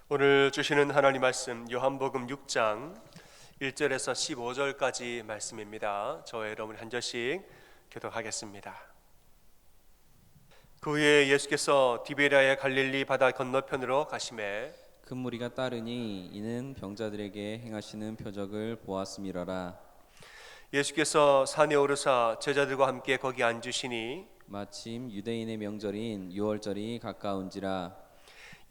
오늘 주시는 하나님 말씀 요한복음 6장 1절에서 15절까지 말씀입니다. 저와 여러분 한 절씩 교독하겠습니다. 그 후에 예수께서 디베랴의 갈릴리 바다 건너편으로 가시매 큰 무리가 따르니 이는 병자들에게 행하시는 표적을 보았음이러라. 예수께서 산에 오르사 제자들과 함께 거기 앉으시니 마침 유대인의 명절인 유월절이 가까운지라.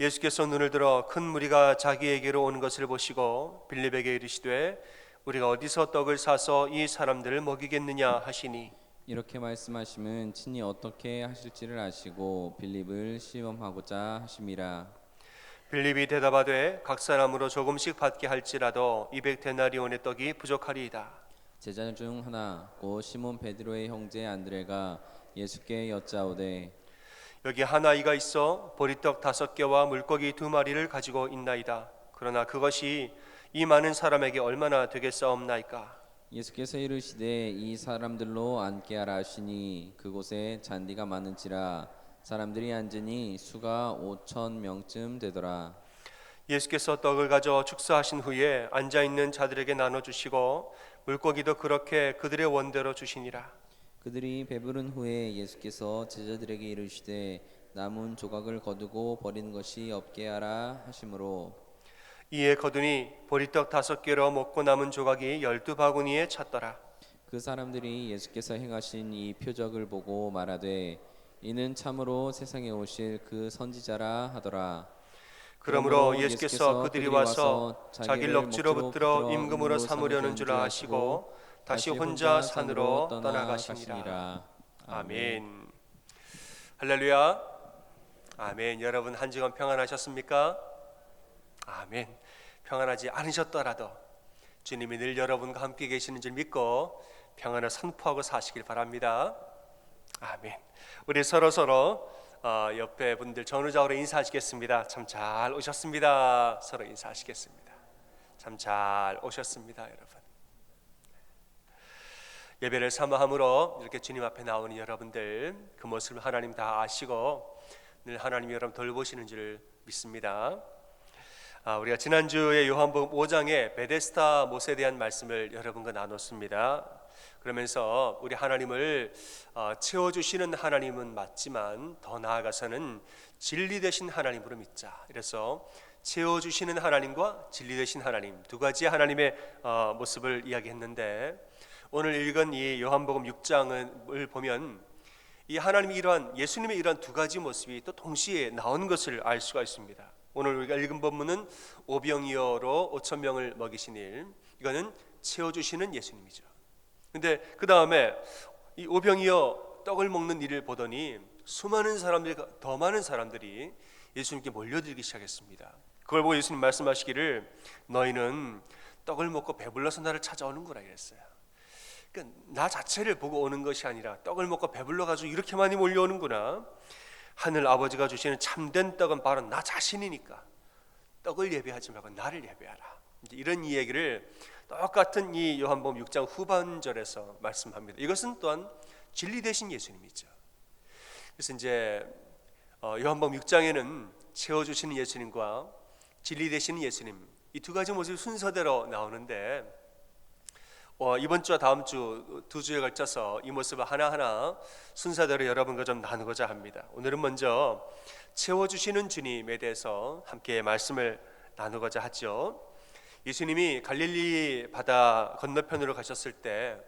예수께서 눈을 들어 큰 무리가 자기에게로 오는 것을 보시고 빌립에게 이르시되 우리가 어디서 떡을 사서 이 사람들을 먹이겠느냐 하시니 이렇게 말씀하심은 친히 어떻게 하실지를 아시고 빌립을 시험하고자 하심이라. 빌립이 대답하되 각 사람으로 조금씩 받게 할지라도 200데나리온의 떡이 부족하리이다. 제자 중 하나 곧 시몬 베드로의 형제 안드레가 예수께 여짜오되 여기 한 아이가 있어 보리떡 5개와 물고기 2마리를 가지고 있나이다. 그러나 그것이 이 많은 사람에게 얼마나 되겠사옵나이까. 예수께서 이르시되 이 사람들로 앉게 하라 하시니 그곳에 잔디가 많은지라. 사람들이 앉으니 수가 5,000명쯤 되더라. 예수께서 떡을 가져 축사하신 후에 앉아있는 자들에게 나눠주시고 물고기도 그렇게 그들의 원대로 주시니라. 그들이 배부른 후에 예수께서 제자들에게 이르시되 남은 조각을 거두고 버리는 것이 없게 하라 하심으로 이에 거두니 보리떡 5개로 먹고 남은 조각이 12바구니에 찼더라. 그 사람들이 예수께서 행하신 이 표적을 보고 말하되 이는 참으로 세상에 오실 그 선지자라 하더라. 그러므로 예수께서 그들이 와서 자기를 억지로 붙들어 임금으로 삼으려는 줄 아시고 다시 혼자 산으로 떠나가시니라. 아멘. 할렐루야. 아멘. 여러분 한 주간 평안하셨습니까? 아멘. 평안하지 않으셨더라도 주님이 늘 여러분과 함께 계시는 줄 믿고 평안을 선포하고 사시길 바랍니다. 아멘. 우리 서로 옆에 분들 전후좌우로 인사하시겠습니다. 참 잘 오셨습니다. 서로 인사하시겠습니다. 참 잘 오셨습니다, 여러분. 예배를 사모함으로 이렇게 주님 앞에 나오는 여러분들 그 모습을 하나님 다 아시고 늘 하나님이 여러분 돌보시는 줄 믿습니다. 우리가 지난주에 요한복음 5장에 베데스다 못에 대한 말씀을 여러분과 나눴습니다. 그러면서 우리 하나님을 채워주시는 하나님은 맞지만 더 나아가서는 진리 되신 하나님으로 믿자. 그래서 채워주시는 하나님과 진리 되신 하나님 두 가지 하나님의 모습을 이야기했는데 오늘 읽은 이 요한복음 6장을 보면 이 하나님이 이러한 예수님의 이러한 두 가지 모습이 또 동시에 나오는 것을 알 수가 있습니다. 오늘 우리가 읽은 본문은 오병이어로 5,000명을 먹이신 일, 이거는 채워주시는 예수님이죠. 근데 그 다음에 이 오병이어 떡을 먹는 일을 보더니 수많은 사람들이 더 많은 사람들이 예수님께 몰려들기 시작했습니다. 그걸 보고 예수님 말씀하시기를 너희는 떡을 먹고 배불러서 나를 찾아오는구나 이랬어요. 그러니까 나 자체를 보고 오는 것이 아니라 떡을 먹고 배불러가지고 이렇게 많이 몰려오는구나. 하늘 아버지가 주시는 참된 떡은 바로 나 자신이니까 떡을 예배하지 말고 나를 예배하라. 이제 이런 이야기를 똑같은 이 요한복음 6장 후반절에서 말씀합니다. 이것은 또한 진리 되신 예수님이죠. 그래서 이제 요한복음 6장에는 채워주시는 예수님과 진리 되시는 예수님 이 두 가지 모습이 순서대로 나오는데 이번 주와 다음 주 두 주에 걸쳐서 이 모습을 하나하나 순서대로 여러분과 좀 나누고자 합니다. 오늘은 먼저 채워주시는 주님에 대해서 함께 말씀을 나누고자 하죠. 예수님이 갈릴리 바다 건너편으로 가셨을 때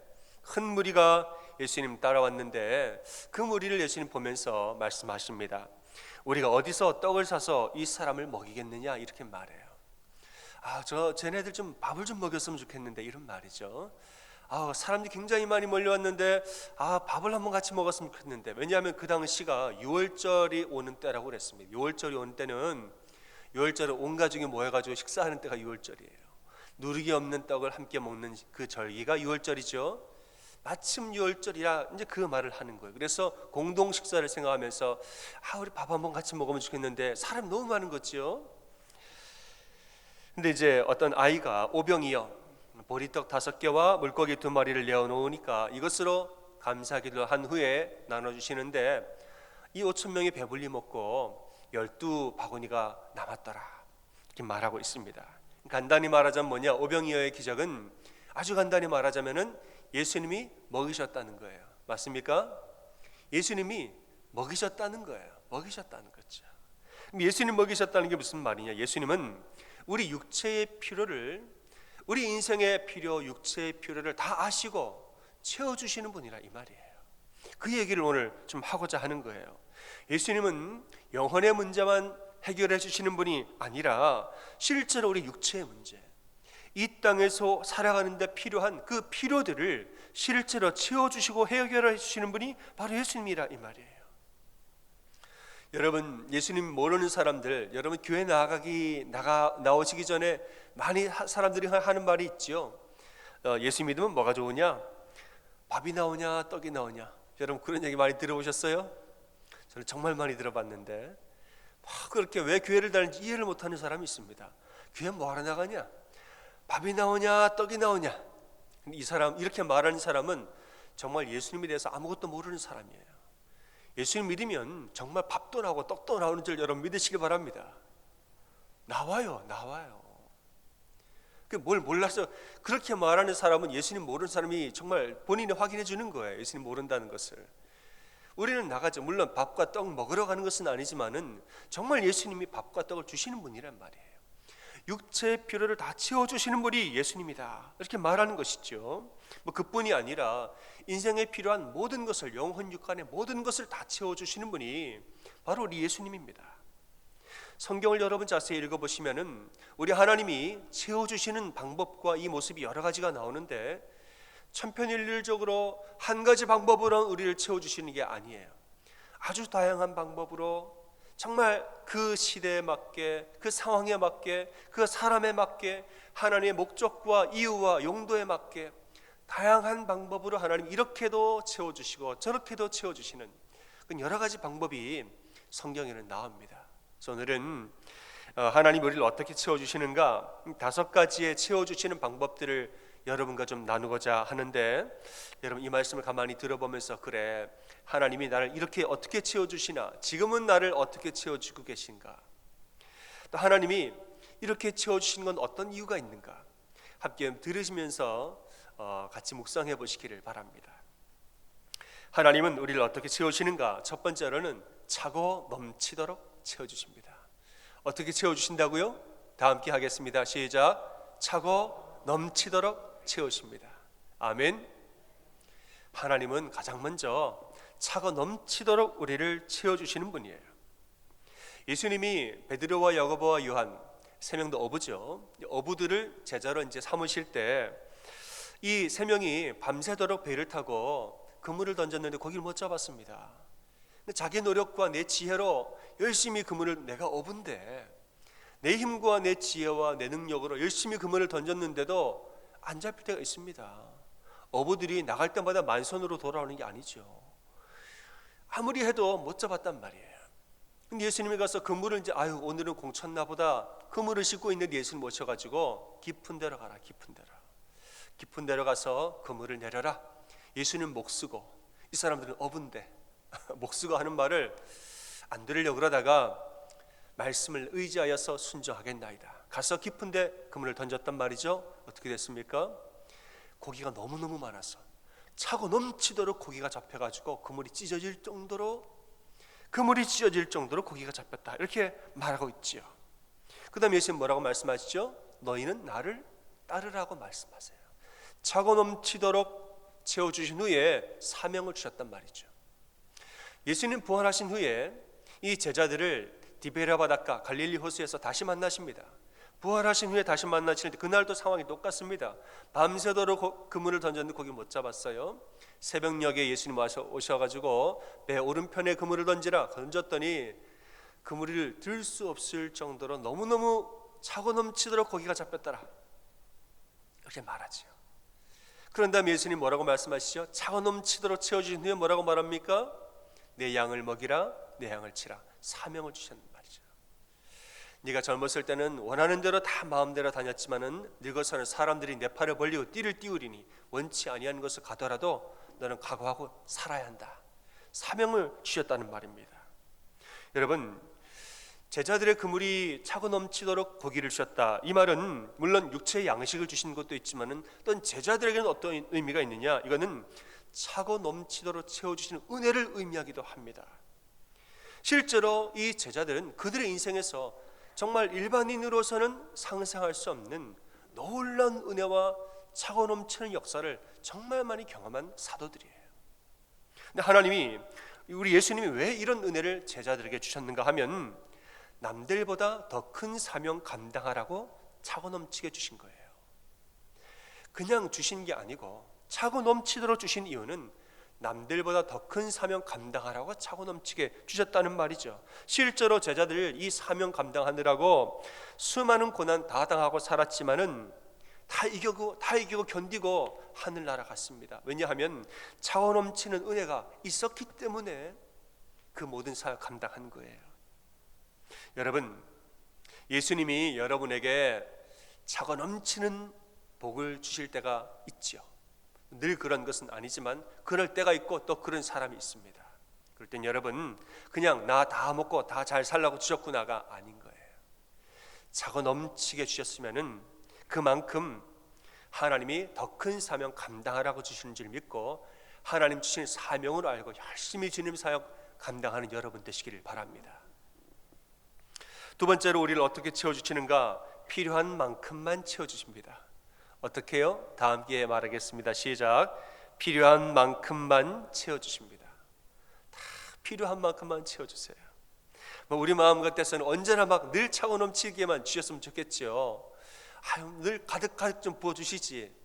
큰 무리가 예수님 따라왔는데 그 무리를 예수님 보면서 말씀하십니다. 우리가 어디서 떡을 사서 이 사람을 먹이겠느냐 이렇게 말해요. 쟤네들 좀 밥을 좀 먹였으면 좋겠는데 이런 말이죠. 사람들이 굉장히 많이 몰려왔는데 밥을 한번 같이 먹었으면 좋겠는데 왜냐하면 그 당시가 유월절이 오는 때라고 그랬습니다. 유월절이 오는 때는 유월절에 온 가족이 모여가지고 식사하는 때가 유월절이에요. 누룩이 없는 떡을 함께 먹는 그 절기가 유월절이죠. 마침 유월절이라 이제 그 말을 하는 거예요. 그래서 공동 식사를 생각하면서 우리 밥 한번 같이 먹으면 좋겠는데 사람 너무 많은 거죠. 근데 이제 어떤 아이가 오병이어 보리떡 5개와 물고기 2마리를 내어놓으니까 이것으로 감사기도 한 후에 나눠주시는데 이 5,000명이 배불리 먹고 12바구니가 남았더라. 이렇게 말하고 있습니다. 간단히 말하자면 뭐냐? 오병이어의 기적은 아주 간단히 말하자면은 예수님이 먹이셨다는 거예요. 맞습니까? 예수님이 먹이셨다는 거예요. 먹이셨다는 거죠. 예수님 먹이셨다는 게 무슨 말이냐? 예수님은 우리 육체의 필요를, 우리 인생의 필요, 육체의 필요를 다 아시고 채워주시는 분이라 이 말이에요. 그 얘기를 오늘 좀 하고자 하는 거예요. 예수님은 영혼의 문제만 해결해 주시는 분이 아니라 실제로 우리 육체의 문제, 이 땅에서 살아가는 데 필요한 그 필요들을 실제로 채워주시고 해결해 주시는 분이 바로 예수님이라 이 말이에요. 여러분, 예수님 모르는 사람들, 여러분 교회 나오시기 전에 많이 사람들이 하는 말이 있죠. 예수 믿으면 뭐가 좋으냐? 밥이 나오냐, 떡이 나오냐? 여러분 그런 얘기 많이 들어보셨어요? 저는 정말 많이 들어봤는데 그렇게 왜 교회를 다니는지 이해를 못하는 사람이 있습니다. 교회 뭐하러 나가냐? 밥이 나오냐, 떡이 나오냐? 이 사람, 이렇게 말하는 사람은 정말 예수님에 대해서 아무것도 모르는 사람이에요. 예수님 믿으면 정말 밥도 나오고 떡도 나오는 줄 여러분 믿으시기 바랍니다. 나와요. 뭘 몰라서 그렇게 말하는 사람은 예수님 모르는 사람이 정말 본인이 확인해 주는 거예요. 예수님 모른다는 것을. 우리는 나가죠. 물론 밥과 떡 먹으러 가는 것은 아니지만은 정말 예수님이 밥과 떡을 주시는 분이란 말이에요. 육체의 필요를 다 채워주시는 분이 예수님이다, 이렇게 말하는 것이죠. 그뿐이 아니라 인생에 필요한 모든 것을, 영혼 육간의 모든 것을 다 채워주시는 분이 바로 우리 예수님입니다. 성경을 여러분 자세히 읽어보시면은 우리 하나님이 채워주시는 방법과 이 모습이 여러 가지가 나오는데 천편일률적으로 한 가지 방법으로 우리를 채워주시는 게 아니에요. 아주 다양한 방법으로 정말 그 시대에 맞게, 그 상황에 맞게, 그 사람에 맞게, 하나님의 목적과 이유와 용도에 맞게 다양한 방법으로 하나님 이렇게도 채워주시고 저렇게도 채워주시는 여러 가지 방법이 성경에는 나옵니다. 그래서 오늘은 하나님 우리를 어떻게 채워주시는가 5가지의 채워주시는 방법들을 여러분과 좀 나누고자 하는데, 여러분 이 말씀을 가만히 들어보면서 그래, 하나님이 나를 이렇게 어떻게 채워주시나, 지금은 나를 어떻게 채워주고 계신가, 또 하나님이 이렇게 채워주시는 건 어떤 이유가 있는가, 함께 들으시면서 같이 묵상해 보시기를 바랍니다. 하나님은 우리를 어떻게 채우시는가? 첫 번째로는 차고 넘치도록 채워주십니다. 어떻게 채워주신다고요? 다 함께 하겠습니다. 시작. 차고 넘치도록 채우십니다. 아멘. 하나님은 가장 먼저 차고 넘치도록 우리를 채워주시는 분이에요. 예수님이 베드로와 야고보와 요한 3명도 어부죠. 어부들을 제자로 이제 삼으실 때 이 3명이 밤새도록 배를 타고 그물을 던졌는데 고기를 못 잡았습니다. 자기 노력과 내 지혜로 열심히 그물을, 내가 어부인데 내 힘과 내 지혜와 내 능력으로 열심히 그물을 던졌는데도 안 잡힐 때가 있습니다. 어부들이 나갈 때마다 만선으로 돌아오는 게 아니죠. 아무리 해도 못 잡았단 말이에요. 근데 예수님이 가서 그물을 이제 오늘은 공쳤나 보다, 그물을 싣고 있는 예수님 모셔가지고 깊은 데로 가라, 깊은 데로 가서 그물을 내려라. 예수님 목쓰고, 이 사람들은 어부인데 목쓰고 하는 말을 안 들으려고 그러다가 말씀을 의지하여서 순종하겠나이다. 가서 깊은 데 그물을 던졌단 말이죠. 어떻게 됐습니까? 고기가 너무너무 많아서 차고 넘치도록 고기가 잡혀가지고 그물이 찢어질 정도로 고기가 잡혔다, 이렇게 말하고 있지요. 그 다음에 예수님 뭐라고 말씀하시죠? 너희는 나를 따르라고 말씀하세요. 차고 넘치도록 채워주신 후에 사명을 주셨단 말이죠. 예수님 부활하신 후에 이 제자들을 디베랴 바닷가 갈릴리 호수에서 다시 만나십니다. 부활하신 후에 다시 만나시는데 그날도 상황이 똑같습니다. 밤새도록 그물을 던졌는데 고기 못 잡았어요. 새벽녘에 예수님 오셔가지고 배 오른편에 그물을 던졌더니 그물을 들 수 없을 정도로 너무너무 차고 넘치도록 고기가 잡혔더라, 이렇게 말하지요. 그런 다음에 예수님 뭐라고 말씀하시죠? 차고 넘치도록 채워주신 후에 뭐라고 말합니까? 내 양을 먹이라, 내 양을 치라. 사명을 주셨단 말이죠. 네가 젊었을 때는 원하는 대로 다 마음대로 다녔지만은 늙어서는 사람들이 내 팔을 벌리고 띠를 띄우리니 원치 아니한 것을 가더라도 너는 각오하고 살아야 한다. 사명을 주셨다는 말입니다. 여러분, 제자들의 그물이 차고 넘치도록 고기를 주셨다. 이 말은 물론 육체의 양식을 주신 것도 있지만은 또 제자들에게는 어떤 의미가 있느냐? 이거는 차고 넘치도록 채워주시는 은혜를 의미하기도 합니다. 실제로 이 제자들은 그들의 인생에서 정말 일반인으로서는 상상할 수 없는 놀라운 은혜와 차고 넘치는 역사를 정말 많이 경험한 사도들이에요. 근데 하나님이, 우리 예수님이 왜 이런 은혜를 제자들에게 주셨는가 하면 남들보다 더 큰 사명 감당하라고 차고 넘치게 주신 거예요. 그냥 주신 게 아니고 차고 넘치도록 주신 이유는 남들보다 더 큰 사명 감당하라고 차고 넘치게 주셨다는 말이죠. 실제로 제자들 이 사명 감당하느라고 수많은 고난 다 당하고 살았지만은 다 이기고 견디고 하늘 날아갔습니다. 왜냐하면 차고 넘치는 은혜가 있었기 때문에 그 모든 사역 감당한 거예요. 여러분, 예수님이 여러분에게 차고 넘치는 복을 주실 때가 있죠. 늘 그런 것은 아니지만 그럴 때가 있고 또 그런 사람이 있습니다. 그럴 땐 여러분, 그냥 나 다 먹고 다 잘 살라고 주셨구나가 아닌 거예요. 차고 넘치게 주셨으면은 그만큼 하나님이 더 큰 사명 감당하라고 주시는 줄 믿고 하나님 주신 사명으로 알고 열심히 주님 사역 감당하는 여러분 되시기를 바랍니다. 두 번째로 우리를 어떻게 채워주시는가? 필요한 만큼만 채워주십니다. 어떻게 해요? 다 함께 말하겠습니다. 시작. 필요한 만큼만 채워주십니다. 다 필요한 만큼만 채워주세요. 우리 마음 같아서는 언제나 막 늘 차고 넘치게만 주셨으면 좋겠죠. 늘 가득 좀 부어주시지.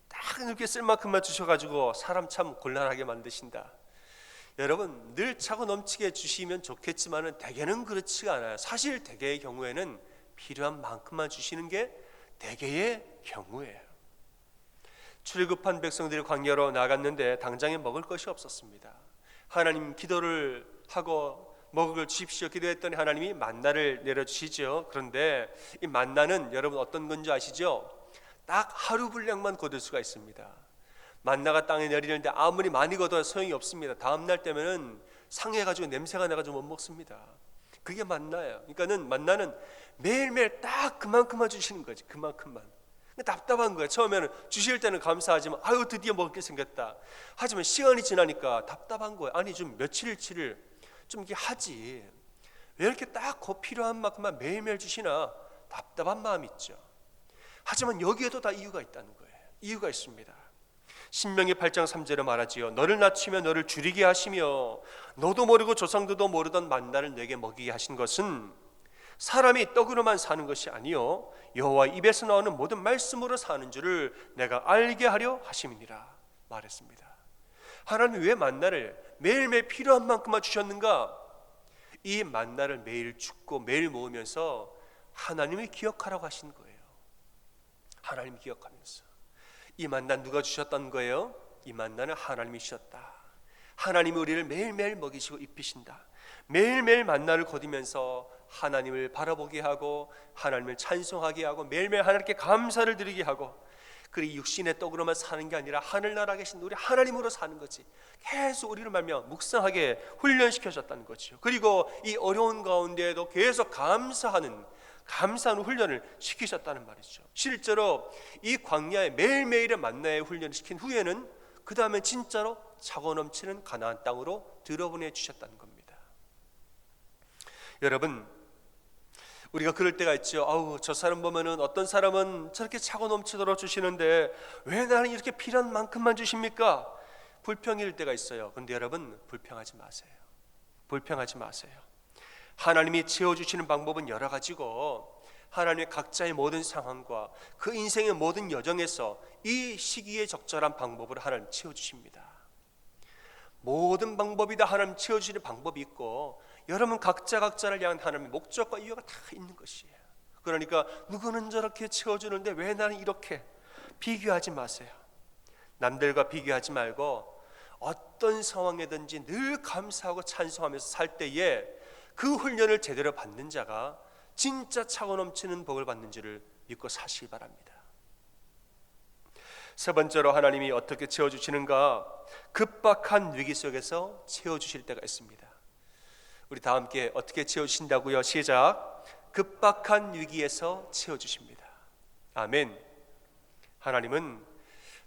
딱 이렇게 쓸 만큼만 주셔가지고 사람 참 곤란하게 만드신다. 여러분, 늘 차고 넘치게 주시면 좋겠지만은 대개는 그렇지가 않아요. 사실 대개의 경우에는 필요한 만큼만 주시는 게 대개의 경우예요. 출애굽한 백성들이 광야로 나갔는데 당장에 먹을 것이 없었습니다. 하나님 기도를 하고 먹을 걸 주십시오 기도했더니 하나님이 만나를 내려주시죠. 그런데 이 만나는 여러분 어떤 건지 아시죠? 딱 하루 분량만 거둘 수가 있습니다. 만나가 땅에 내리는데 아무리 많이 거둬도 소용이 없습니다. 다음 날 때면은 상해가지고 냄새가 나가지고 못 먹습니다. 그게 만나예요. 그러니까는 만나는 매일매일 딱 그만큼만 주시는 거지. 그만큼만. 답답한 거예요. 처음에는 주실 때는 감사하지만 아유 드디어 먹을 게 생겼다. 하지만 시간이 지나니까 답답한 거예요. 아니 좀 며칠치를 좀 이렇게 하지. 왜 이렇게 딱 필요한 만큼만 매일매일 주시나 답답한 마음이 있죠. 하지만 여기에도 다 이유가 있다는 거예요. 이유가 있습니다. 신명기 8장 3절에 말하지요. 너를 낮추며 너를 줄이게 하시며 너도 모르고 조상들도 모르던 만나를 내게 먹이게 하신 것은 사람이 떡으로만 사는 것이 아니요 여호와 입에서 나오는 모든 말씀으로 사는 줄을 내가 알게 하려 하심이니라 말했습니다. 하나님이 왜 만나를 매일매일 필요한 만큼만 주셨는가? 이 만나를 매일 줍고 매일 모으면서 하나님을 기억하라고 하신 거예요. 하나님 기억하면서 이 만나 누가 주셨다는 거예요? 이 만나는 하나님이 주셨다. 하나님이 우리를 매일매일 먹이시고 입히신다. 매일매일 만나를 거두면서 하나님을 바라보게 하고 하나님을 찬송하게 하고 매일매일 하나님께 감사를 드리게 하고 그리고 육신의 떡으로만 사는 게 아니라 하늘나라 계신 우리 하나님으로 사는 거지. 계속 우리를 말며 묵상하게 훈련시켜줬다는 거죠. 그리고 이 어려운 가운데에도 계속 감사하는 훈련을 시키셨다는 말이죠. 실제로 이 광야에 매일매일의 만나의 훈련을 시킨 후에는 그 다음에 진짜로 차고 넘치는 가나안 땅으로 들어보내 주셨다는 겁니다. 여러분, 우리가 그럴 때가 있죠. 아우 저 사람 보면은 어떤 사람은 저렇게 차고 넘치도록 주시는데 왜 나는 이렇게 필요한 만큼만 주십니까? 불평일 때가 있어요. 그런데 여러분 불평하지 마세요. 불평하지 마세요. 하나님이 채워주시는 방법은 여러 가지고 하나님의 각자의 모든 상황과 그 인생의 모든 여정에서 이 시기에 적절한 방법으로 하나님 채워주십니다. 모든 방법이 다 하나님 채워주시는 방법이 있고 여러분 각자를 향한 하나님의 목적과 이유가 다 있는 것이에요. 그러니까 누구는 저렇게 채워주는데 왜 나는 이렇게 비교하지 마세요. 남들과 비교하지 말고 어떤 상황이든지 늘 감사하고 찬송하면서 살 때에 그 훈련을 제대로 받는 자가 진짜 차고 넘치는 복을 받는 줄을 믿고 사시기 바랍니다. 세 번째로 하나님이 어떻게 채워주시는가? 급박한 위기 속에서 채워주실 때가 있습니다. 우리 다 함께 어떻게 채워주신다고요? 시작. 급박한 위기에서 채워주십니다. 아멘. 하나님은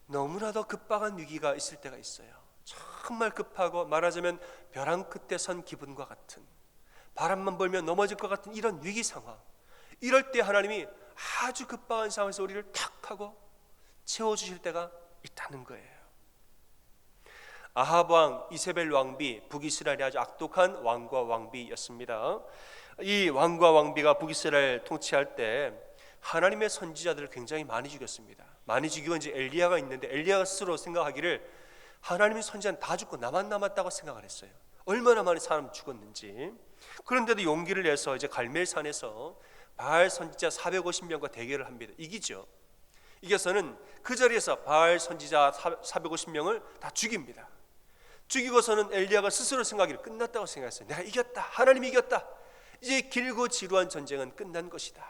너무나도 급박한 위기가 있을 때가 있어요. 정말 급하고 말하자면 벼랑 끝에 선 기분과 같은, 바람만 불면 넘어질 것 같은 이런 위기 상황, 이럴 때 하나님이 아주 급박한 상황에서 우리를 탁 하고 채워주실 때가 있다는 거예요. 아합 왕, 이세벨 왕비, 북이스라엘의 아주 악독한 왕과 왕비였습니다. 이 왕과 왕비가 북이스라엘 통치할 때 하나님의 선지자들을 굉장히 많이 죽였습니다. 많이 죽이고 이제 엘리야가 있는데 엘리야가 스스로 생각하기를 하나님의 선지자는 다 죽고 나만 남았다고 생각을 했어요. 얼마나 많은 사람 죽었는지. 그런데도 용기를 내서 이제 갈멜산에서 바알 선지자 450명과 대결을 합니다. 이기죠. 이겨서는 그 자리에서 바알 선지자 450명을 다 죽입니다. 죽이고서는 엘리야가 스스로 생각하기를 끝났다고 생각했어요. 내가 이겼다. 하나님이 이겼다. 이제 길고 지루한 전쟁은 끝난 것이다.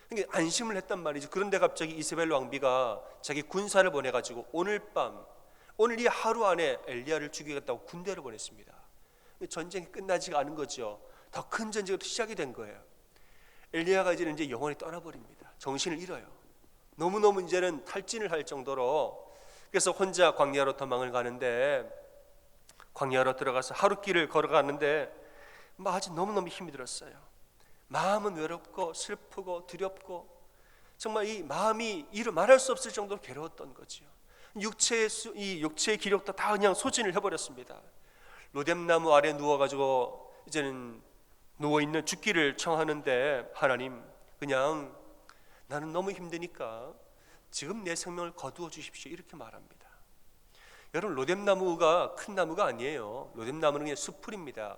그러니까 안심을 했단 말이죠. 그런데 갑자기 이세벨 왕비가 자기 군사를 보내가지고 오늘 이 하루 안에 엘리야를 죽이겠다고 군대를 보냈습니다. 전쟁이 끝나지가 않은 거죠. 더 큰 전쟁이 시작이 된 거예요. 엘리야가 이제 영원히 떠나버립니다. 정신을 잃어요. 너무너무 이제는 탈진을 할 정도로. 그래서 혼자 광야로 도망을 가는데, 광야로 들어가서 하루길을 걸어가는데 아주 너무너무 힘이 들었어요. 마음은 외롭고 슬프고 두렵고 정말 이 마음이 말할 수 없을 정도로 괴로웠던 거죠. 육체의 기력도 다 그냥 소진을 해버렸습니다. 로뎀나무 아래 누워가지고 이제는 누워있는 죽기를 청하는데, 하나님, 그냥 나는 너무 힘드니까 지금 내 생명을 거두어 주십시오, 이렇게 말합니다. 여러분, 로뎀나무가 큰 나무가 아니에요. 로뎀나무는 그냥 숲풀입니다.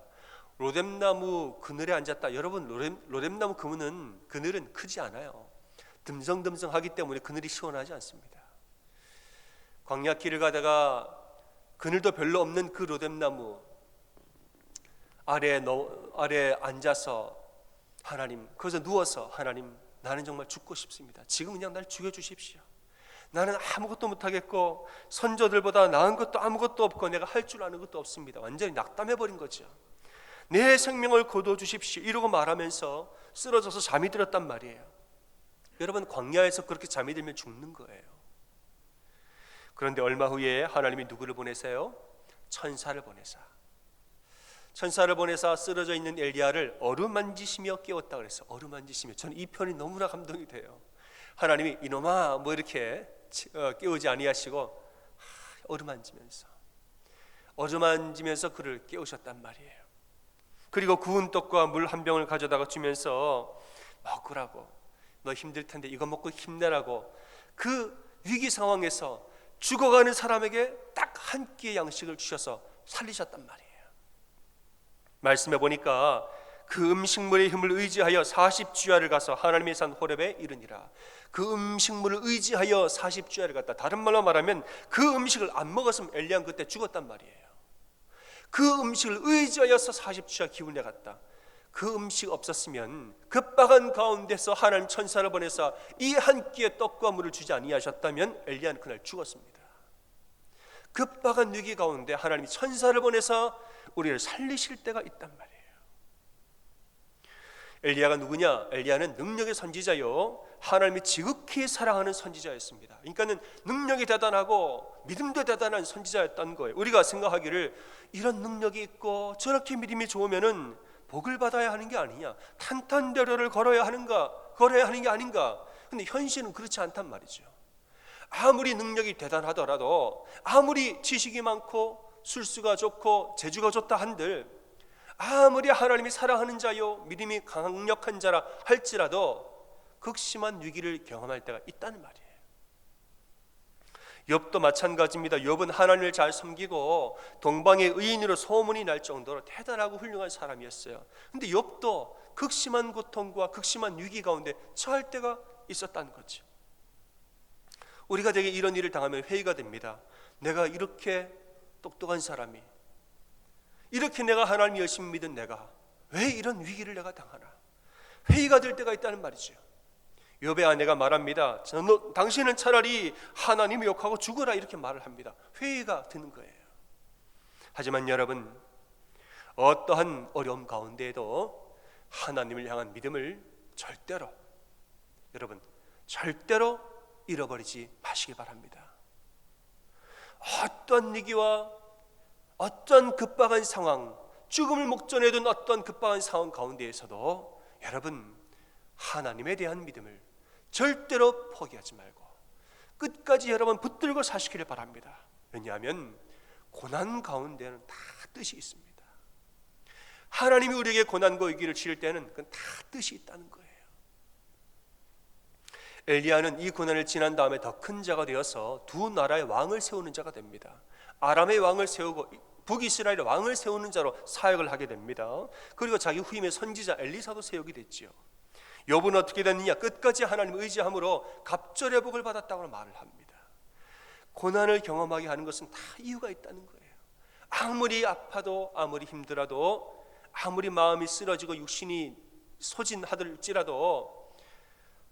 로뎀나무 그늘에 앉았다. 여러분, 로뎀나무 그늘은 크지 않아요. 듬성듬성하기 때문에 그늘이 시원하지 않습니다. 광야길을 가다가 그늘도 별로 없는 그 로뎀나무 아래 앉아서 하나님, 거기서 누워서 하나님, 나는 정말 죽고 싶습니다. 지금 그냥 날 죽여주십시오. 나는 아무것도 못하겠고 선조들보다 나은 것도 아무것도 없고 내가 할 줄 아는 것도 없습니다. 완전히 낙담해버린 거죠. 내 생명을 거두어 주십시오, 이러고 말하면서 쓰러져서 잠이 들었단 말이에요. 여러분, 광야에서 그렇게 잠이 들면 죽는 거예요. 그런데 얼마 후에 하나님이 누구를 보내세요? 천사를 보내사 쓰러져 있는 엘리야를 어루만지시며 깨웠다 그랬어요. 어루만지시며. 저는 이 편이 너무나 감동이 돼요. 하나님이 이놈아 뭐 이렇게 깨우지 아니하시고 어루만지면서 그를 깨우셨단 말이에요. 그리고 구운 떡과 물 한 병을 가져다가 주면서 먹으라고, 너 힘들 텐데 이거 먹고 힘내라고, 그 위기 상황에서 죽어가는 사람에게 딱 한 끼의 양식을 주셔서 살리셨단 말이에요. 말씀해 보니까 그 음식물의 힘을 의지하여 40주야를 가서 하나님의 산 호렙에 이르니라. 그 음식물을 의지하여 40주야를 갔다. 다른 말로 말하면 그 음식을 안 먹었으면 엘리야는 그때 죽었단 말이에요. 그 음식을 의지하여서 40주야 기운에 갔다. 그 음식 없었으면 급박한 가운데서 하나님 천사를 보내서 이 한 끼의 떡과 물을 주지 아니하셨다면 엘리야는 그날 죽었습니다. 급박한 위기 가운데 하나님이 천사를 보내서 우리를 살리실 때가 있단 말이에요. 엘리야가 누구냐? 엘리야는 능력의 선지자요, 하나님이 지극히 사랑하는 선지자였습니다. 그러니까는 능력이 대단하고 믿음도 대단한 선지자였던 거예요. 우리가 생각하기를 이런 능력이 있고 저렇게 믿음이 좋으면은 복을 받아야 하는 게 아니냐, 탄탄대로를 걸어야 하는 게 아닌가. 근데 현실은 그렇지 않단 말이죠. 아무리 능력이 대단하더라도, 아무리 지식이 많고 술수가 좋고 재주가 좋다 한들, 아무리 하나님이 사랑하는 자요 믿음이 강력한 자라 할지라도 극심한 위기를 경험할 때가 있다는 말이에요. 욥도 마찬가지입니다. 욥은 하나님을 잘 섬기고 동방의 의인으로 소문이 날 정도로 대단하고 훌륭한 사람이었어요. 근데 욥도 극심한 고통과 극심한 위기 가운데 처할 때가 있었다는 거죠. 우리가 되게 이런 일을 당하면 회의가 됩니다. 내가 이렇게 똑똑한 사람이, 이렇게 내가 하나님 열심히 믿은 내가 왜 이런 위기를 내가 당하나, 회의가 될 때가 있다는 말이죠. 욥의 아내가 말합니다. 당신은 차라리 하나님 욕하고 죽어라, 이렇게 말을 합니다. 회의가 드는 거예요. 하지만 여러분, 어떠한 어려움 가운데에도 하나님을 향한 믿음을 절대로, 여러분 절대로 잃어버리지 마시기 바랍니다. 어떤 위기와 어떤 급박한 상황, 죽음을 목전에 둔 어떤 급박한 상황 가운데에서도 여러분 하나님에 대한 믿음을 절대로 포기하지 말고 끝까지 여러분 붙들고 사시기를 바랍니다. 왜냐하면 고난 가운데는 다 뜻이 있습니다. 하나님이 우리에게 고난과 위기를 주실 때는 그건 다 뜻이 있다는 거예요. 엘리야는 이 고난을 지난 다음에 더 큰 자가 되어서 두 나라의 왕을 세우는 자가 됩니다. 아람의 왕을 세우고 북이스라엘의 왕을 세우는 자로 사역을 하게 됩니다. 그리고 자기 후임의 선지자 엘리사도 세우게 됐지요. 욥은 어떻게 됐느냐? 끝까지 하나님을 의지함으로 갑절의 복을 받았다고 말을 합니다. 고난을 경험하게 하는 것은 다 이유가 있다는 거예요. 아무리 아파도, 아무리 힘들어도, 아무리 마음이 쓰러지고 육신이 소진하들지라도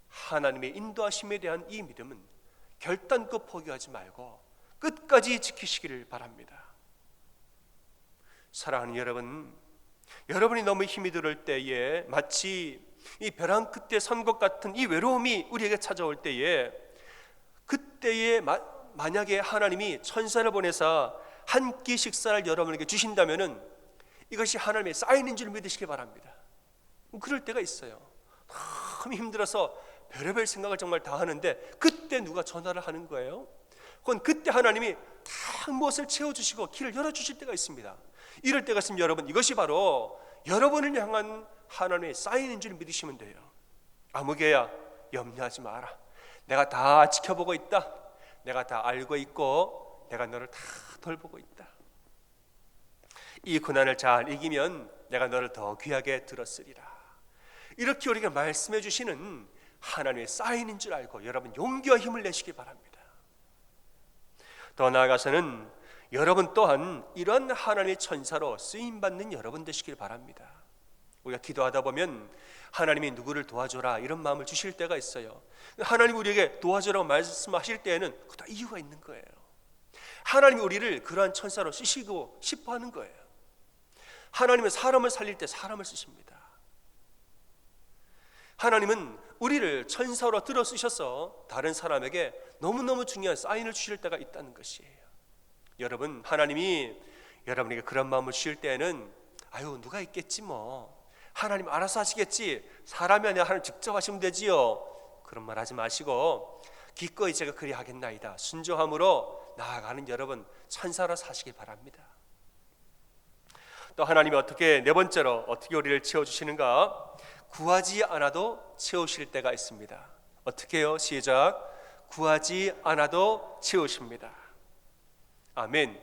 하나님의 인도하심에 대한 이 믿음은 결단코 포기하지 말고 끝까지 지키시기를 바랍니다. 사랑하는 여러분, 여러분이 너무 힘이 들을 때에 마치 이 벼랑 끝에 선 것 같은 이 외로움이 우리에게 찾아올 때에, 그때에 만약에 하나님이 천사를 보내서 한 끼 식사를 여러분에게 주신다면은 이것이 하나님의 사인인 줄 믿으시기 바랍니다. 그럴 때가 있어요. 너무 힘들어서 별의별 생각을 정말 다 하는데 그때 누가 전화를 하는 거예요. 그건 그때 하나님이 다 무엇을 채워주시고 길을 열어주실 때가 있습니다. 이럴 때가 있으면 여러분, 이것이 바로 여러분을 향한 하나님의 사인인 줄 믿으시면 돼요. 아무개야 염려하지 마라. 내가 다 지켜보고 있다. 내가 다 알고 있고 내가 너를 다 돌보고 있다. 이 고난을 잘 이기면 내가 너를 더 귀하게 들었으리라. 이렇게 우리가 말씀해 주시는 하나님의 사인인 줄 알고 여러분 용기와 힘을 내시기 바랍니다. 더 나아가서는 여러분 또한 이런 하나님의 천사로 쓰임받는 여러분 되시길 바랍니다. 우리가 기도하다 보면 하나님이 누구를 도와줘라 이런 마음을 주실 때가 있어요. 하나님 우리에게 도와줘라고 말씀하실 때에는 그 다 이유가 있는 거예요. 하나님이 우리를 그러한 천사로 쓰시고 싶어 하는 거예요. 하나님은 사람을 살릴 때 사람을 쓰십니다. 하나님은 우리를 천사로 들어 쓰셔서 다른 사람에게 너무너무 중요한 사인을 주실 때가 있다는 것이에요. 여러분, 하나님이 여러분에게 그런 마음을 주실 때에는 아유 누가 있겠지 뭐, 하나님 알아서 하시겠지, 사람이 아니라 하나님 직접 하시면 되지요, 그런 말 하지 마시고 기꺼이 제가 그리 하겠나이다 순종함으로 나아가는 여러분 천사로 사시기 바랍니다. 또 하나님이 어떻게, 네 번째로 어떻게 우리를 채워주시는가? 구하지 않아도 채우실 때가 있습니다. 어떻게 해요? 시작. 구하지 않아도 채우십니다. 아멘.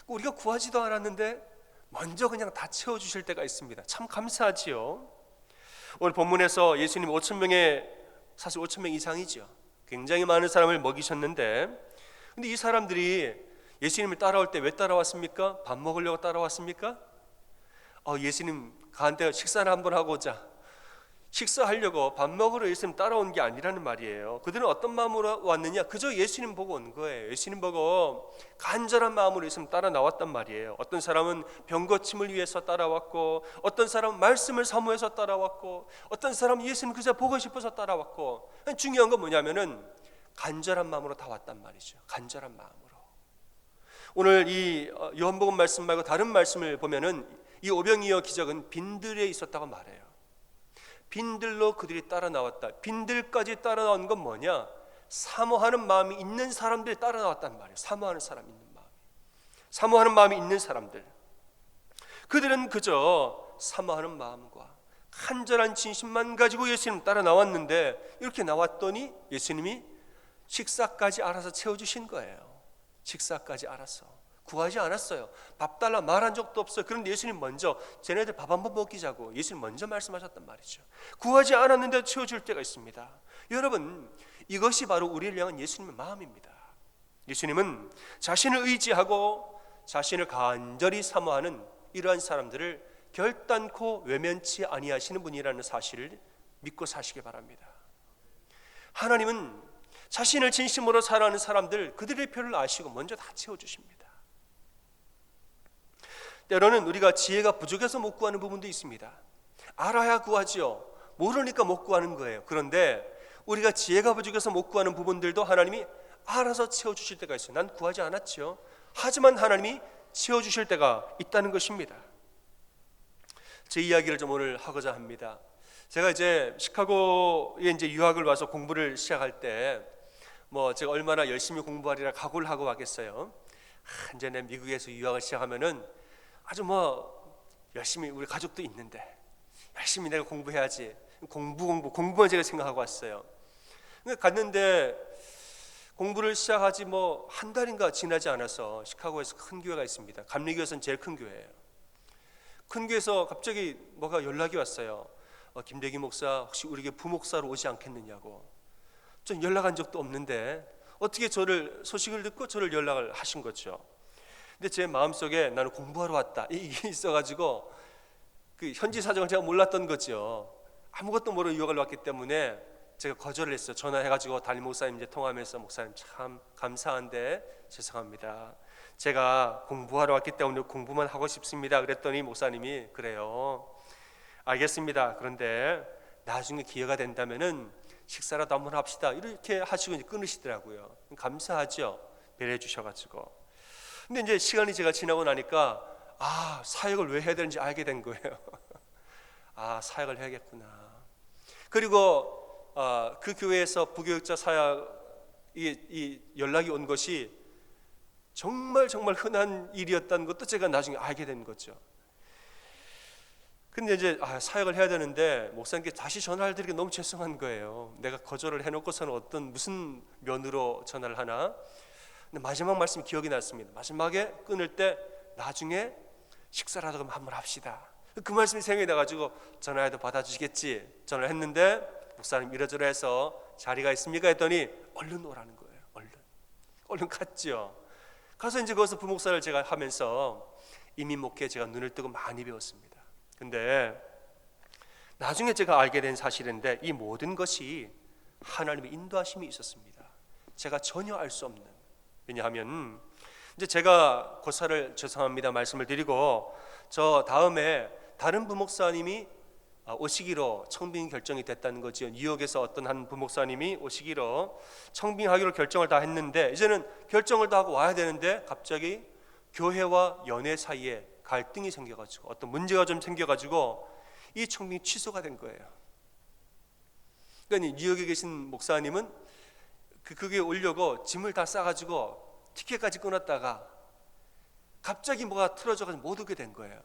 우리가 구하지도 않았는데 먼저 그냥 다 채워주실 때가 있습니다. 참 감사하지요. 오늘 본문에서 예수님 5,000명의, 사실 5,000명 이상이죠. 굉장히 많은 사람을 먹이셨는데, 근데 이 사람들이 예수님을 따라올 때 왜 따라왔습니까? 밥 먹으려고 따라왔습니까? 예수님 가한테 식사를 한번 하고자, 식사하려고 밥 먹으러 예수님 따라온 게 아니라는 말이에요. 그들은 어떤 마음으로 왔느냐? 그저 예수님 보고 온 거예요. 예수님 보고 간절한 마음으로 예수님 따라 나왔단 말이에요. 어떤 사람은 병 고침을 위해서 따라왔고, 어떤 사람은 말씀을 사모해서 따라왔고, 어떤 사람은 예수님 그저 보고 싶어서 따라왔고, 중요한 건 뭐냐면은 간절한 마음으로 다 왔단 말이죠. 간절한 마음으로. 오늘 이 요한복음 말씀 말고 다른 말씀을 보면은 이 오병이어 기적은 빈들에 있었다고 말해요. 빈들로 그들이 따라 나왔다. 빈들까지 따라 나온 건 뭐냐? 사모하는 마음이 있는 사람들이 따라 나왔단 말이에요. 사모하는 사람 있는 마음, 사모하는 마음이 있는 사람들. 그들은 그저 사모하는 마음과 간절한 진심만 가지고 예수님 따라 나왔는데, 이렇게 나왔더니 예수님이 식사까지 알아서 채워주신 거예요. 식사까지 알아서. 구하지 않았어요. 밥 달라 말한 적도 없어요. 그런데 예수님 먼저 쟤네들 밥 한번 먹이자고 예수님 먼저 말씀하셨단 말이죠. 구하지 않았는데 채워줄 때가 있습니다. 여러분, 이것이 바로 우리를 향한 예수님의 마음입니다. 예수님은 자신을 의지하고 자신을 간절히 사모하는 이러한 사람들을 결단코 외면치 아니하시는 분이라는 사실을 믿고 사시기 바랍니다. 하나님은 자신을 진심으로 사랑하는 사람들, 그들의 표를 아시고 먼저 다 채워주십니다. 때로는 우리가 지혜가 부족해서 못 구하는 부분도 있습니다. 알아야 구하지요. 모르니까 못 구하는 거예요. 그런데 우리가 지혜가 부족해서 못 구하는 부분들도 하나님이 알아서 채워주실 때가 있어요. 난 구하지 않았죠. 하지만 하나님이 채워주실 때가 있다는 것입니다. 제 이야기를 좀 오늘 하고자 합니다. 제가 이제 시카고에 이제 유학을 와서 공부를 시작할 때 제가 얼마나 열심히 공부하리라 각오를 하고 왔겠어요. 이제 내 미국에서 유학을 시작하면은 아주 열심히 우리 가족도 있는데 열심히 내가 공부해야지. 공부만 제가 생각하고 왔어요. 갔는데 공부를 시작하지 한 달인가 지나지 않아서 시카고에서 큰 교회가 있습니다. 감리교에서는 제일 큰 교회예요. 큰 교회에서 갑자기 뭐가 연락이 왔어요. 김대기 목사 혹시 우리 교회 부목사로 오지 않겠느냐고. 전 연락한 적도 없는데 어떻게 소식을 듣고 저를 연락을 하신 거죠. 근데 제 마음속에 나는 공부하러 왔다 이게 있어가지고 그 현지 사정을 제가 몰랐던 거죠. 아무것도 모르고 유학을 왔기 때문에 제가 거절을 했어요. 전화해가지고 담임 목사님 이제 통화하면서 목사님 참 감사한데 죄송합니다. 제가 공부하러 왔기 때문에 공부만 하고 싶습니다. 그랬더니 목사님이 그래요. 알겠습니다. 그런데 나중에 기회가 된다면은 식사라도 한번 합시다. 이렇게 하시고 이제 끊으시더라고요. 감사하죠. 배려해 주셔가지고. 근데 이제 시간이 제가 지나고 나니까 사역을 왜 해야 되는지 알게 된 거예요. 사역을 해야겠구나. 그리고 그 교회에서 부교육자 사역 이 연락이 온 것이 정말 흔한 일이었다는 것도 제가 나중에 알게 된 거죠. 근데 이제 사역을 해야 되는데 목사님께 다시 전화를 드리기 너무 죄송한 거예요. 내가 거절을 해놓고서는 무슨 면으로 전화를 하나. 근데 마지막 말씀이 기억이 났습니다. 마지막에 끊을 때 나중에 식사라도 한번 합시다. 그 말씀이 생각이 나가지고 전화해도 받아주시겠지. 전화를 했는데 목사님 이러저러 해서 자리가 있습니까? 했더니 얼른 오라는 거예요. 얼른 갔죠. 가서 이제 거기서 부목사를 제가 하면서 이민 목회에 제가 눈을 뜨고 많이 배웠습니다. 근데 나중에 제가 알게 된 사실인데 이 모든 것이 하나님의 인도하심이 있었습니다. 제가 전혀 알 수 없는. 왜냐하면 이제 제가 고사를 죄송합니다 말씀을 드리고 저 다음에 다른 부목사님이 오시기로 청빙 결정이 됐다는 거지요. 뉴욕에서 어떤 한 부목사님이 오시기로 청빙하기로 결정을 다 했는데 이제는 결정을 다 하고 와야 되는데 갑자기 교회와 연회 사이에 갈등이 생겨가지고 어떤 문제가 좀 생겨가지고 이 청빙이 취소가 된 거예요. 그러니까 뉴욕에 계신 목사님은 그게 오려고 짐을 다 싸가지고 티켓까지 끊었다가 갑자기 뭐가 틀어져가지고 못 오게 된 거예요.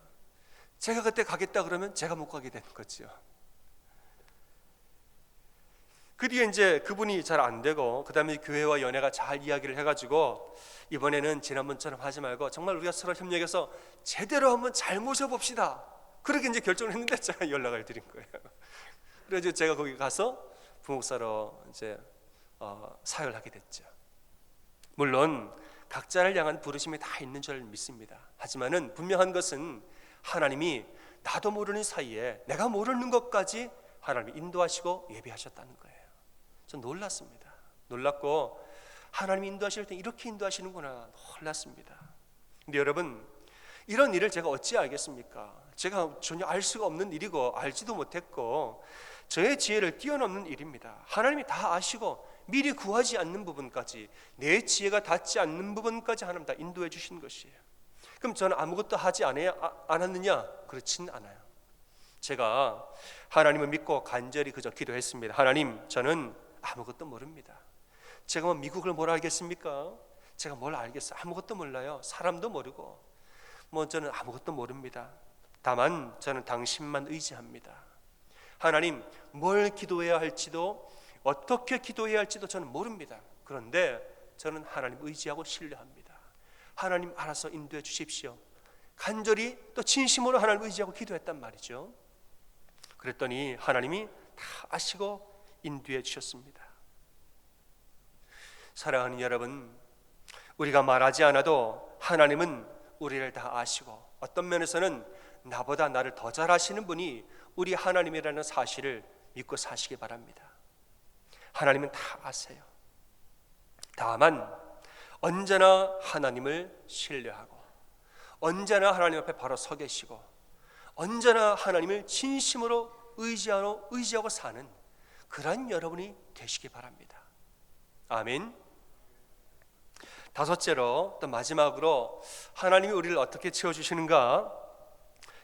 제가 그때 가겠다 그러면 제가 못 가게 되는 거죠. 그 뒤에 이제 그분이 잘 안 되고 그 다음에 교회와 연회가 잘 이야기를 해가지고 이번에는 지난번처럼 하지 말고 정말 우리가 서로 협력해서 제대로 한번 잘 모셔봅시다. 그렇게 이제 결정을 했는데 제가 연락을 드린 거예요. 그래서 제가 거기 가서 부목사로 이제 사역을 하게 됐죠. 물론 각자를 향한 부르심이 다 있는 줄 믿습니다. 하지만은 분명한 것은 하나님이 나도 모르는 사이에 내가 모르는 것까지 하나님이 인도하시고 예비하셨다는 거예요. 전 놀랐습니다. 놀랐고 하나님이 인도하실 때 이렇게 인도하시는구나 놀랐습니다. 근데 여러분 이런 일을 제가 어찌 알겠습니까? 제가 전혀 알 수가 없는 일이고 알지도 못했고 저의 지혜를 뛰어넘는 일입니다. 하나님이 다 아시고 미리 구하지 않는 부분까지 내 지혜가 닿지 않는 부분까지 하나님 다 인도해 주신 것이에요. 그럼 저는 아무것도 하지 않았느냐? 그렇진 않아요. 제가 하나님을 믿고 간절히 그저 기도했습니다. 하나님 저는 아무것도 모릅니다. 제가 미국을 뭘 알겠습니까? 제가 뭘 알겠어요? 아무것도 몰라요. 사람도 모르고 저는 아무것도 모릅니다. 다만 저는 당신만 의지합니다. 하나님 뭘 기도해야 할지도 어떻게 기도해야 할지도 저는 모릅니다. 그런데 저는 하나님 의지하고 신뢰합니다. 하나님 알아서 인도해 주십시오. 간절히 또 진심으로 하나님 의지하고 기도했단 말이죠. 그랬더니 하나님이 다 아시고 인도해 주셨습니다. 사랑하는 여러분, 우리가 말하지 않아도 하나님은 우리를 다 아시고 어떤 면에서는 나보다 나를 더 잘 아시는 분이 우리 하나님이라는 사실을 믿고 사시기 바랍니다. 하나님은 다 아세요. 다만 언제나 하나님을 신뢰하고 언제나 하나님 앞에 바로 서 계시고 언제나 하나님을 진심으로 의지하고 사는 그런 여러분이 되시기 바랍니다. 아멘. 다섯째로, 또 마지막으로 하나님이 우리를 어떻게 채워주시는가?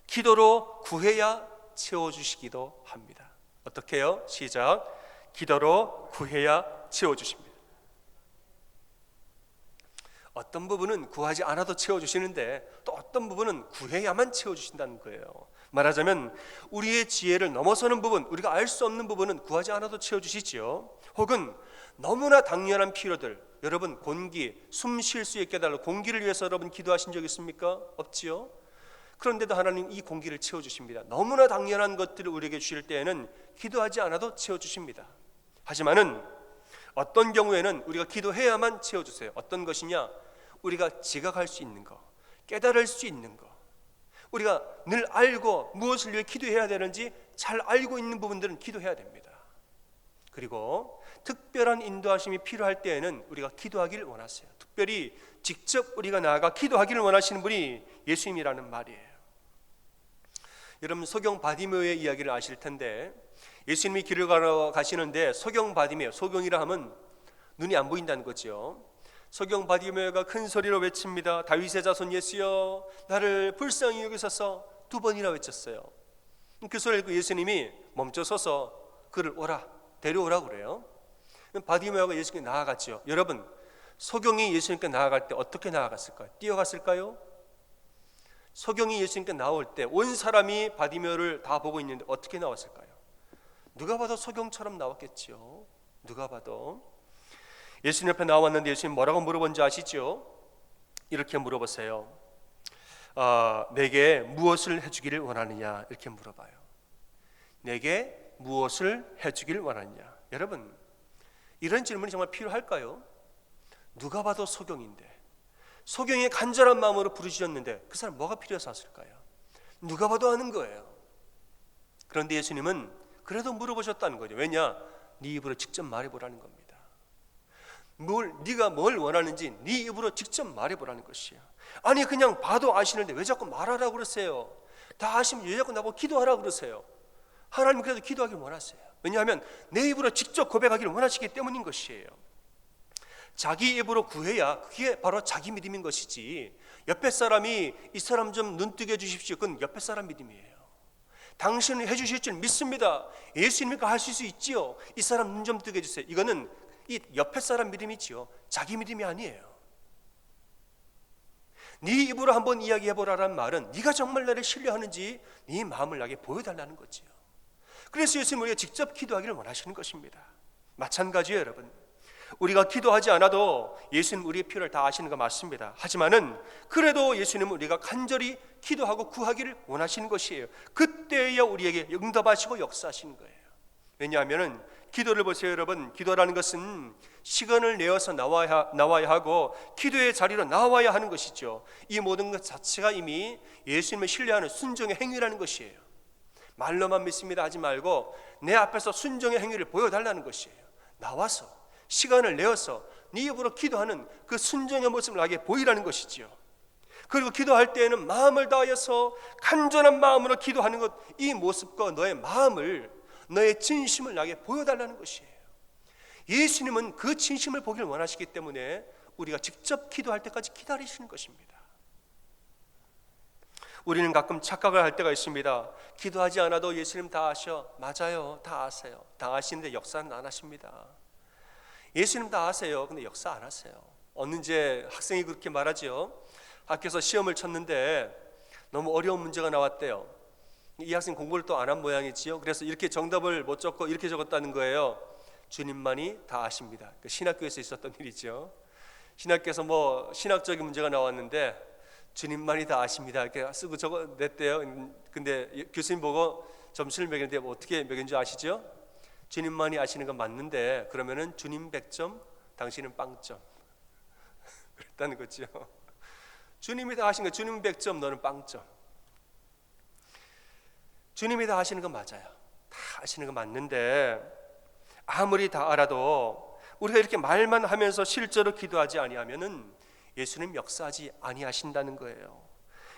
기도로 구해야 채워주시기도 합니다. 어떻게 해요? 시작. 기도로 구해야 채워주십니다. 어떤 부분은 구하지 않아도 채워주시는데 또 어떤 부분은 구해야만 채워주신다는 거예요. 말하자면 우리의 지혜를 넘어서는 부분, 우리가 알 수 없는 부분은 구하지 않아도 채워주시지요. 혹은 너무나 당연한 필요들, 여러분 공기, 숨 쉴 수 있게 해달라고 공기를 위해서 여러분 기도하신 적 있습니까? 없지요. 그런데도 하나님 이 공기를 채워주십니다. 너무나 당연한 것들을 우리에게 주실 때에는 기도하지 않아도 채워주십니다. 하지만은 어떤 경우에는 우리가 기도해야만 채워주세요. 어떤 것이냐? 우리가 지각할 수 있는 거, 깨달을 수 있는 거, 우리가 늘 알고 무엇을 위해 기도해야 되는지 잘 알고 있는 부분들은 기도해야 됩니다. 그리고 특별한 인도하심이 필요할 때에는 우리가 기도하기를 원하세요. 특별히 직접 우리가 나아가 기도하기를 원하시는 분이 예수님이라는 말이에요. 여러분 소경 바디메오의 이야기를 아실 텐데 예수님이 길을 걸어 가시는데 소경 바디메오, 소경이라 하면 눈이 안 보인다는 거죠. 소경 바디메오가 큰 소리로 외칩니다. 다윗의 자손 예수여 나를 불쌍히 여기소서. 2번이나 외쳤어요. 그 소리를 듣고 예수님이 멈춰서서 그를 데려오라 그래요. 바디메오가 예수님께 나아갔죠. 여러분 소경이 예수님께 나아갈 때 어떻게 나아갔을까요? 뛰어갔을까요? 소경이 예수님께 나올 때 온 사람이 바디메오를 다 보고 있는데 어떻게 나왔을까요? 누가 봐도 소경처럼 나왔겠죠. 누가 봐도. 예수님 옆에 나왔는데 예수님 뭐라고 물어본지 아시죠? 이렇게 물어보세요. 내게 무엇을 해주기를 원하느냐? 이렇게 물어봐요. 내게 무엇을 해주기를 원하느냐? 여러분 이런 질문이 정말 필요할까요? 누가 봐도 소경인데 소경의 간절한 마음으로 부르짖었는데 그 사람 뭐가 필요해서 왔을까요? 누가 봐도 아는 거예요. 그런데 예수님은 그래도 물어보셨다는 거죠. 왜냐? 네 입으로 직접 말해보라는 겁니다. 네가 뭘 원하는지 네 입으로 직접 말해보라는 것이에요. 아니 그냥 봐도 아시는데 왜 자꾸 말하라고 그러세요? 다 아시면 왜 자꾸 나보고 기도하라고 그러세요? 하나님 그래도 기도하기를 원하세요. 왜냐하면 내 입으로 직접 고백하기를 원하시기 때문인 것이에요. 자기 입으로 구해야 그게 바로 자기 믿음인 것이지 옆에 사람이 이 사람 좀 눈뜨게 해주십시오. 그건 옆에 사람 믿음이에요. 당신은 해주실 줄 믿습니다. 예수님이니까 하실 수 있지요. 이 사람 눈 좀 뜨게 해주세요. 이거는 이 옆에 사람 믿음이지요. 자기 믿음이 아니에요. 네 입으로 한번 이야기해보라는 말은 네가 정말 나를 신뢰하는지 네 마음을 나에게 보여달라는 거지요. 그래서 예수님은 우리가 직접 기도하기를 원하시는 것입니다. 마찬가지예요 여러분. 우리가 기도하지 않아도 예수님 우리의 필요를 다 아시는 거 맞습니다. 하지만은 그래도 예수님은 우리가 간절히 기도하고 구하기를 원하시는 것이에요. 그때야 우리에게 응답하시고 역사하시는 거예요. 왜냐하면은 기도를 보세요 여러분. 기도라는 것은 시간을 내어서 나와야 하고 기도의 자리로 나와야 하는 것이죠. 이 모든 것 자체가 이미 예수님을 신뢰하는 순종의 행위라는 것이에요. 말로만 믿습니다 하지 말고 내 앞에서 순종의 행위를 보여달라는 것이에요. 나와서 시간을 내어서 네 입으로 기도하는 그 순종의 모습을 나에게 보이라는 것이지요. 그리고 기도할 때에는 마음을 다하여서 간절한 마음으로 기도하는 것, 이 모습과 너의 마음을, 너의 진심을 나에게 보여달라는 것이에요. 예수님은 그 진심을 보기를 원하시기 때문에 우리가 직접 기도할 때까지 기다리시는 것입니다. 우리는 가끔 착각을 할 때가 있습니다. 기도하지 않아도 예수님 다 아셔. 맞아요, 다 아세요. 다 아시는데 역사는 안 하십니다. 예수님 다 아세요. 근데 역사 안 하세요. 어느 제 학생이 그렇게 말하죠. 학교에서 시험을 쳤는데 너무 어려운 문제가 나왔대요. 이 학생 공부를 또 안 한 모양이지요. 그래서 이렇게 정답을 못 적고 이렇게 적었다는 거예요. 주님만이 다 아십니다. 그 신학교에서 있었던 일이죠. 신학교에서 뭐 신학적인 문제가 나왔는데 주님만이 다 아십니다 이렇게 쓰고 적어냈대요. 근데 교수님 보고 점수를 매겼는데 어떻게 매긴 줄 아시죠? 주님만이 아시는 건 맞는데 그러면은 주님 100점, 당신은 빵점 그랬다는 거죠. 주님이 다 아시는 거 주님 100점, 너는 빵점. 주님이 다 아시는 건 맞아요. 다 아시는 건 맞는데 아무리 다 알아도 우리가 이렇게 말만 하면서 실제로 기도하지 아니하면은 예수님 역사하지 아니하신다는 거예요.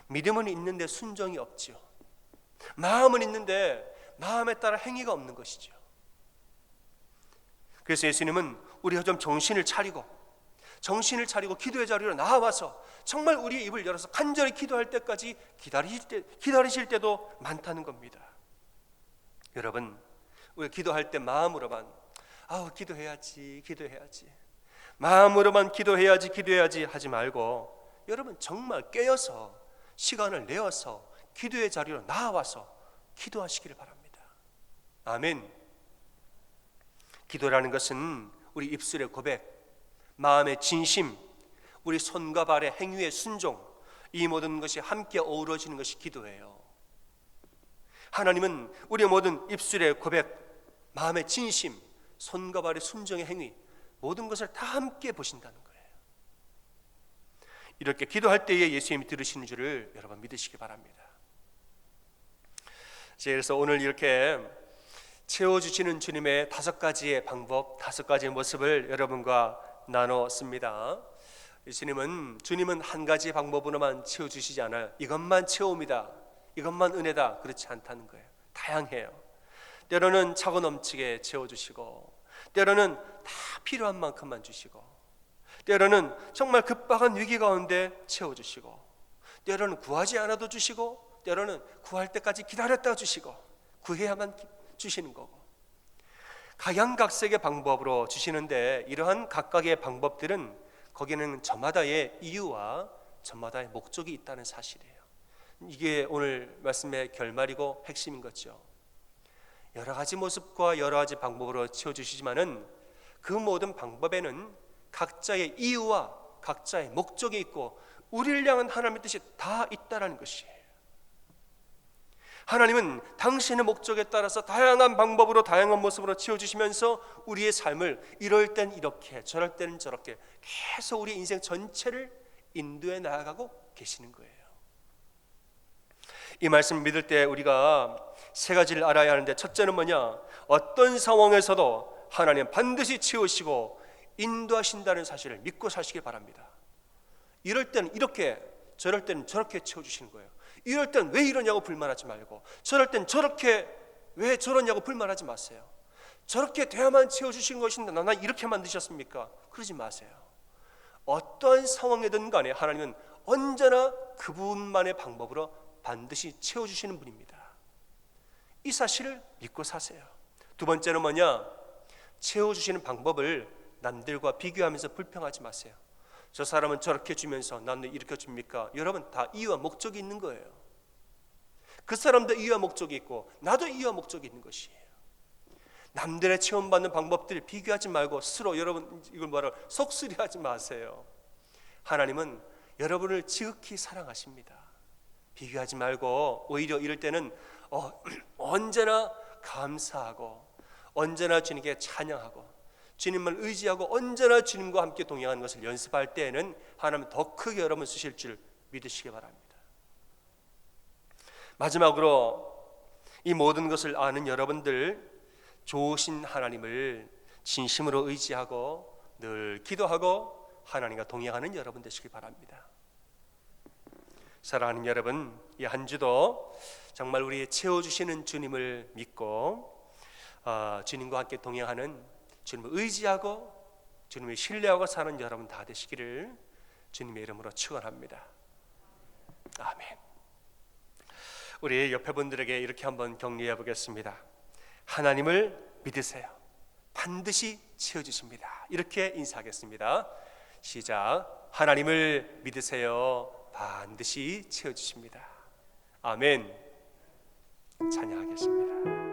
믿음은 있는데 순종이 없지요. 마음은 있는데 마음에 따라 행위가 없는 것이죠. 그래서 예수님은 우리가 좀 정신을 차리고 기도의 자리로 나와서 정말 우리의 입을 열어서 간절히 기도할 때까지 기다리실 때도 많다는 겁니다. 여러분, 우리가 기도할 때 마음으로만 기도해야지 마음으로만 기도해야지 하지 말고, 여러분 정말 깨어서 시간을 내어서 기도의 자리로 나와서 기도하시기를 바랍니다. 아멘. 기도라는 것은 우리 입술의 고백, 마음의 진심, 우리 손과 발의 행위의 순종, 이 모든 것이 함께 어우러지는 것이 기도예요. 하나님은 우리의 모든 입술의 고백, 마음의 진심, 손과 발의 순종의 행위, 모든 것을 다 함께 보신다는 거예요. 이렇게 기도할 때에 예수님이 들으시는 줄을 여러분 믿으시기 바랍니다. 그래서 오늘 이렇게 채워주시는 주님의 5가지의 방법, 5가지의 모습을 여러분과 나눴습니다. 주님은 한 가지 방법으로만 채워주시지 않아요. 이것만 채웁니다, 이것만 은혜다, 그렇지 않다는 거예요. 다양해요. 때로는 차고 넘치게 채워주시고, 때로는 다 필요한 만큼만 주시고, 때로는 정말 급박한 위기 가운데 채워주시고, 때로는 구하지 않아도 주시고, 때로는 구할 때까지 기다렸다 주시고, 구해야만 주시는 거고, 각양각색의 방법으로 주시는데, 이러한 각각의 방법들은 거기는 저마다의 이유와 저마다의 목적이 있다는 사실이에요. 이게 오늘 말씀의 결말이고 핵심인 거죠. 여러 가지 모습과 여러 가지 방법으로 채워주시지만은 그 모든 방법에는 각자의 이유와 각자의 목적이 있고, 우리를 향한 하나님의 뜻이 다 있다라는 것이에요. 하나님은 당신의 목적에 따라서 다양한 방법으로, 다양한 모습으로 채워주시면서 우리의 삶을 이럴 땐 이렇게, 저럴 때는 저렇게 계속 우리 인생 전체를 인도해 나아가고 계시는 거예요. 이 말씀을 믿을 때 우리가 3가지를 알아야 하는데, 첫째는 뭐냐? 어떤 상황에서도 하나님 반드시 채우시고 인도하신다는 사실을 믿고 사시길 바랍니다. 이럴 때는 이렇게, 저럴 때는 저렇게 채워주시는 거예요. 이럴 땐 왜 이러냐고 불만하지 말고, 저럴 땐 저렇게 왜 저러냐고 불만하지 마세요. 저렇게 돼야만 채워주시는 것인데 나 이렇게 만드셨습니까? 그러지 마세요. 어떠한 상황이든 간에 하나님은 언제나 그분만의 방법으로 반드시 채워주시는 분입니다. 이 사실을 믿고 사세요. 2번째는 뭐냐? 채워주시는 방법을 남들과 비교하면서 불평하지 마세요. 저 사람은 저렇게 주면서 나는 이렇게 줍니까? 여러분, 다 이유와 목적이 있는 거예요. 그 사람도 이유와 목적이 있고 나도 이유와 목적이 있는 것이에요. 남들의 체험받는 방법들 비교하지 말고 스스로, 여러분 이걸 뭐라 속쓰리하지 마세요. 하나님은 여러분을 지극히 사랑하십니다. 비교하지 말고 오히려 이럴 때는 언제나 감사하고, 언제나 주님께 찬양하고, 주님을 의지하고 언제나 주님과 함께 동행하는 것을 연습할 때에는 하나님은 더 크게 여러분 쓰실 줄 믿으시기 바랍니다. 마지막으로 이 모든 것을 아는 여러분들, 좋으신 하나님을 진심으로 의지하고 늘 기도하고 하나님과 동행하는 여러분 되시기 바랍니다. 사랑하는 여러분, 이 한 주도 정말 우리의 채워주시는 주님을 믿고 주님과 함께 동행하는, 주님을 의지하고 주님을 신뢰하고 사는 여러분 다 되시기를 주님의 이름으로 축원합니다. 아멘. 우리 옆에 분들에게 이렇게 한번 격려해 보겠습니다. 하나님을 믿으세요. 반드시 채워주십니다. 이렇게 인사하겠습니다. 시작. 하나님을 믿으세요. 반드시 채워주십니다. 아멘. 찬양하겠습니다.